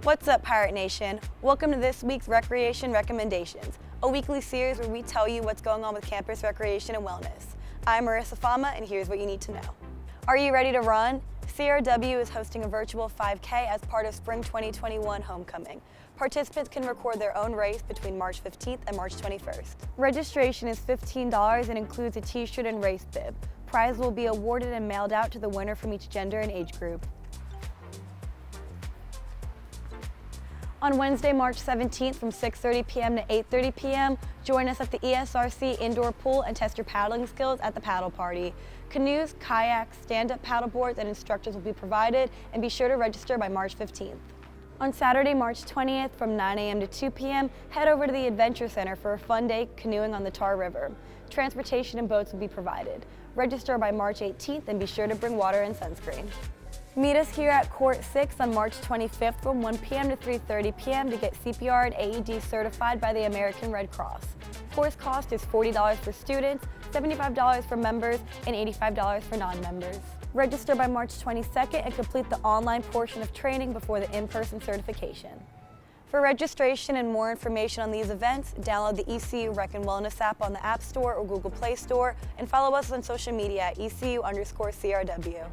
What's up, Pirate Nation? Welcome to this week's Recreation Recommendations, a weekly series where we tell you what's going on with campus recreation and wellness. I'm Marissa and here's what you need to know. Are you ready to run? CRW is hosting a virtual 5K as part of Spring 2021 Homecoming. Participants can record their own race between March 15th and March 21st. Registration is $15 and includes a t-shirt and race bib. Prizes will be awarded and mailed out to the winner from each gender and age group. On Wednesday, March 17th from 6:30 p.m. to 8:30 p.m., join us at the ESRC indoor pool and test your paddling skills at the paddle party. Canoes, kayaks, stand-up paddleboards, and instructors will be provided, and be sure to register by March 15th. On Saturday, March 20th from 9 a.m. to 2 p.m., head over to the Adventure Center for a fun day canoeing on the Tar River. Transportation and boats will be provided. Register by March 18th and be sure to bring water and sunscreen. Meet us here at Court 6 on March 25th from 1 p.m. to 3:30 p.m. to get CPR and AED certified by the American Red Cross. Course cost is $40 for students, $75 for members, and $85 for non-members. Register by March 22nd and complete the online portion of training before the in-person certification. For registration and more information on these events, download the ECU Rec and Wellness app on the App Store or Google Play Store, and follow us on social media at ECU_CRW.